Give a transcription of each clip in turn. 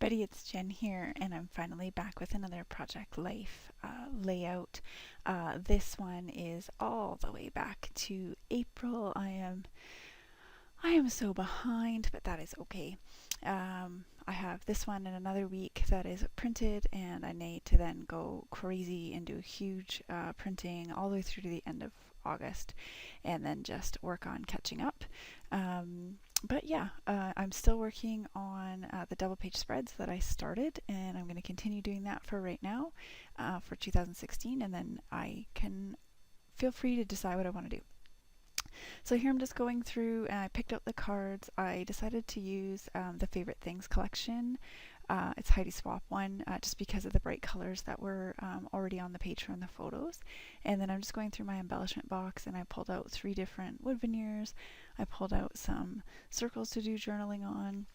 everybody, it's Jen here, and I'm finally back with another Project Life layout. This one is all the way back to April. I am so behind, but that is okay. I have this one in another week that is printed, and I need to then go crazy and do huge printing all the way through to the end of August, and then just work on catching up. But yeah, I'm still working on the double page spreads that I started, and I'm going to continue doing that for right now for 2016, and then I can feel free to decide what I want to do. So here I'm just going through, and I picked out the cards. I decided to use the Favorite Things collection. It's Heidi Swap one, just because of the bright colors that were already on the page from the photos. And then I'm just going through my embellishment box, and I pulled out 3 different wood veneers. I pulled out some circles to do journaling on,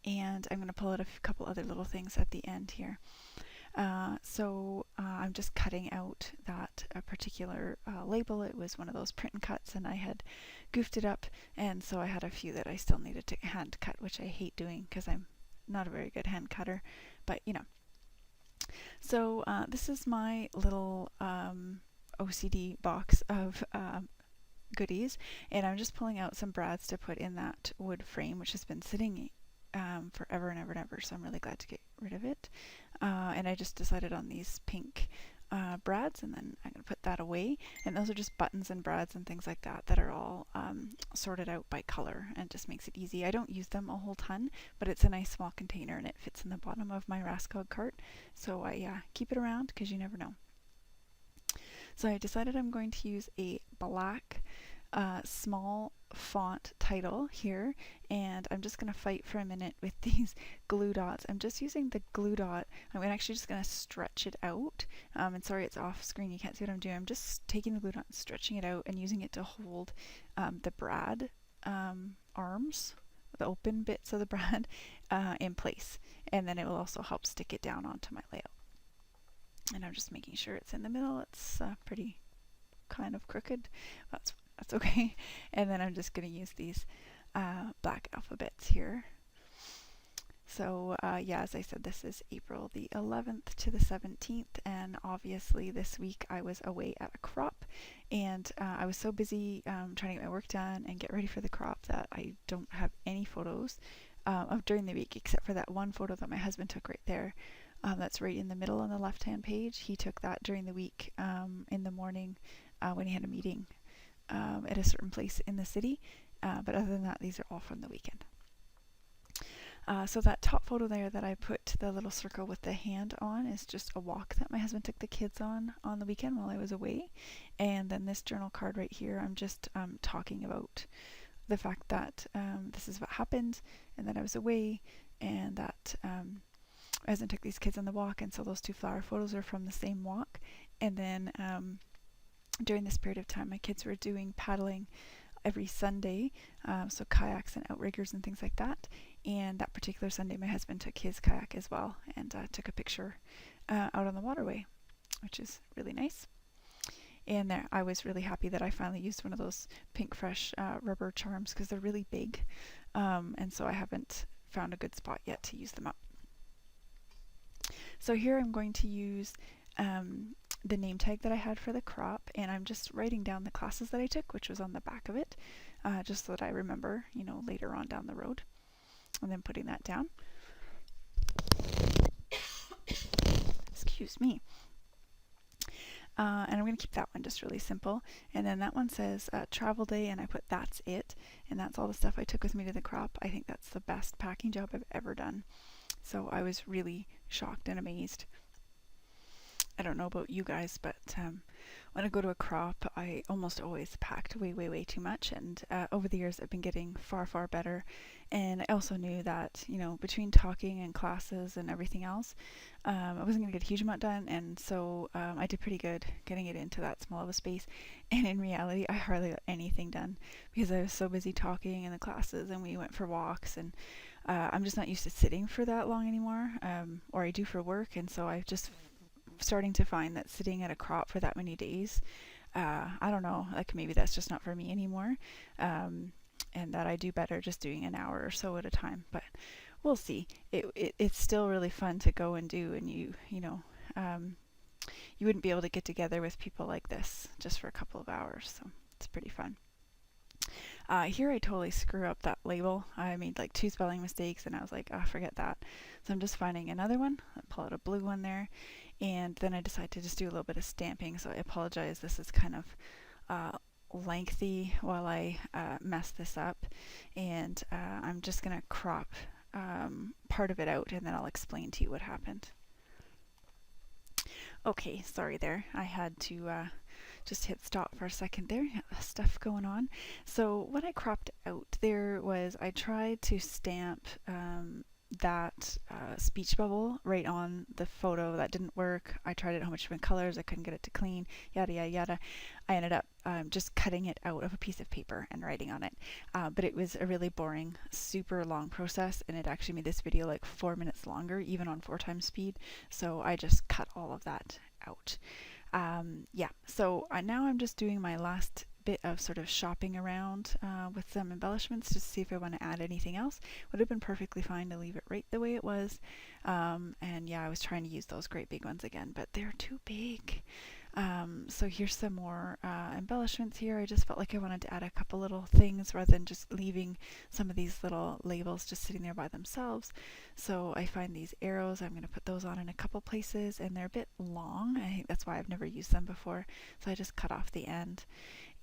and I'm going to pull out a couple other little things at the end here. I'm just cutting out that particular label. It was one of those print and cuts, and I had goofed it up, and so I had a few that I still needed to hand cut, which I hate doing because I'm not a very good hand cutter, but you know. So this is my little OCD box of goodies, and I'm just pulling out some brads to put in that wood frame, which has been sitting forever and ever and ever, so I'm really glad to get rid of it. And I just decided on these pink brads, and then I'm going to put that away. And those are just buttons and brads and things like that that are all sorted out by color, and just makes it easy. I don't use them a whole ton, but it's a nice small container, and it fits in the bottom of my Raskog cart, so I keep it around because you never know. So I decided I'm going to use a black small font title here, and I'm just going to fight for a minute with these glue dots. I'm just using the glue dot. I'm actually just going to stretch it out, and sorry it's off screen, you can't see what I'm doing. I'm just taking the glue dot and stretching it out and using it to hold the brad arms, the open bits of the brad, in place, and then it will also help stick it down onto my layout. And I'm just making sure it's in the middle. It's pretty kind of crooked. That's okay. And then I'm just going to use these black alphabets here. So yeah, as I said, this is April the 11th to the 17th, and obviously this week I was away at a crop, and I was so busy trying to get my work done and get ready for the crop that I don't have any photos of during the week, except for that one photo that my husband took right there. That's right in the middle on the left-hand page. He took that during the week in the morning when he had a meeting at a certain place in the city, but other than that, these are all from the weekend. So that top photo there that I put the little circle with the hand on is just a walk that my husband took the kids on the weekend while I was away. And then this journal card right here, I'm just talking about the fact that this is what happened, and that I was away, and that my husband took these kids on the walk, and so those 2 flower photos are from the same walk. And then during this period of time, my kids were doing paddling every Sunday, so kayaks and outriggers and things like that. And that particular Sunday, my husband took his kayak as well, and took a picture out on the waterway, which is really nice. And there, I was really happy that I finally used one of those Pink Fresh rubber charms, because they're really big, and so I haven't found a good spot yet to use them up. So here I'm going to use the name tag that I had for the crop, and I'm just writing down the classes that I took, which was on the back of it, just so that I remember, later on down the road, and then putting that down. Excuse me. And I'm going to keep that one just really simple. And then that one says travel day, and I put that's it, and that's all the stuff I took with me to the crop. I think that's the best packing job I've ever done. So I was really shocked and amazed. I don't know about you guys, but when I go to a crop, I almost always packed way, way, way too much. And over the years, I've been getting far, far better. And I also knew that, between talking and classes and everything else, I wasn't going to get a huge amount done. And so I did pretty good getting it into that small of a space. And in reality, I hardly got anything done because I was so busy talking in the classes, and we went for walks. And I'm just not used to sitting for that long anymore, or I do for work. And so I've just starting to find that sitting at a crop for that many days, I don't know, like maybe that's just not for me anymore, and that I do better just doing an hour or so at a time. But we'll see. It's still really fun to go and do, and um, you wouldn't be able to get together with people like this just for a couple of hours, so it's pretty fun. Here I totally screw up that label. I made like 2 spelling mistakes and I was like, forget that. So I'm just finding another one. I pull out a blue one there, and then I decide to just do a little bit of stamping. So I apologize. This is kind of lengthy while I mess this up, and I'm just gonna crop part of it out, and then I'll explain to you what happened. Okay, sorry there. I had to just hit stop for a second there. Stuff going on. So what I cropped out there was I tried to stamp that speech bubble right on the photo. That didn't work. I tried it a whole bunch of different colors. I couldn't get it to clean. Yada yada yada. I ended up just cutting it out of a piece of paper and writing on it. But it was a really boring, super long process, and it actually made this video like 4 minutes longer, even on 4 times speed. So I just cut all of that out. Yeah, so now I'm just doing my last bit of sort of shopping around with some embellishments just to see if I want to add anything else. Would have been perfectly fine to leave it right the way it was. And yeah, I was trying to use those great big ones again, but they're too big. So here's some more embellishments here. I just felt like I wanted to add a couple little things rather than just leaving some of these little labels just sitting there by themselves. So I find these arrows. I'm going to put those on in a couple places, and they're a bit long. I think that's why I've never used them before. So I just cut off the end,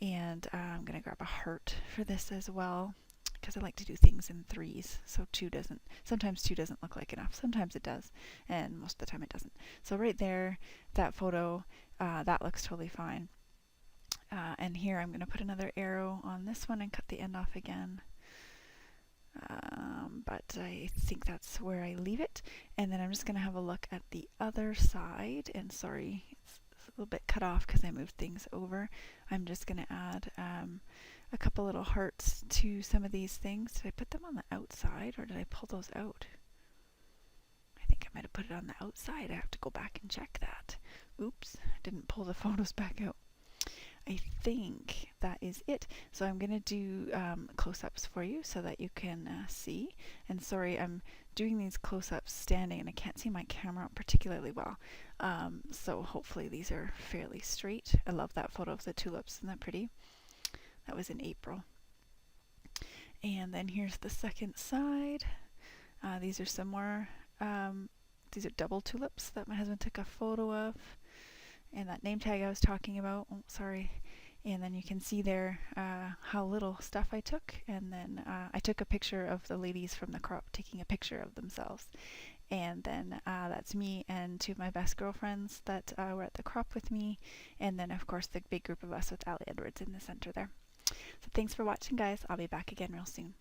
and I'm going to grab a heart for this as well, because I like to do things in threes, so sometimes two doesn't look like enough. Sometimes it does, and most of the time it doesn't. So right there, that photo, that looks totally fine. And here I'm going to put another arrow on this one and cut the end off again. But I think that's where I leave it. And then I'm just going to have a look at the other side. And sorry, it's a little bit cut off because I moved things over. I'm just going to add a couple little hearts to some of these things. Did I put them on the outside, or did I pull those out? I think I might have put it on the outside. I have to go back and check that. Oops, I didn't pull the photos back out. I think that is it. So I'm going to do close-ups for you so that you can see. And sorry, I'm doing these close-ups standing and I can't see my camera particularly well. So hopefully these are fairly straight. I love that photo of the tulips. Isn't that pretty? That was in April. And then here's the second side. These are some more, these are double tulips that my husband took a photo of. And that name tag I was talking about, oh sorry, and then you can see there how little stuff I took, and then I took a picture of the ladies from the crop taking a picture of themselves, and then that's me and 2 of my best girlfriends that were at the crop with me, and then of course the big group of us with Allie Edwards in the center there. So thanks for watching, guys. I'll be back again real soon.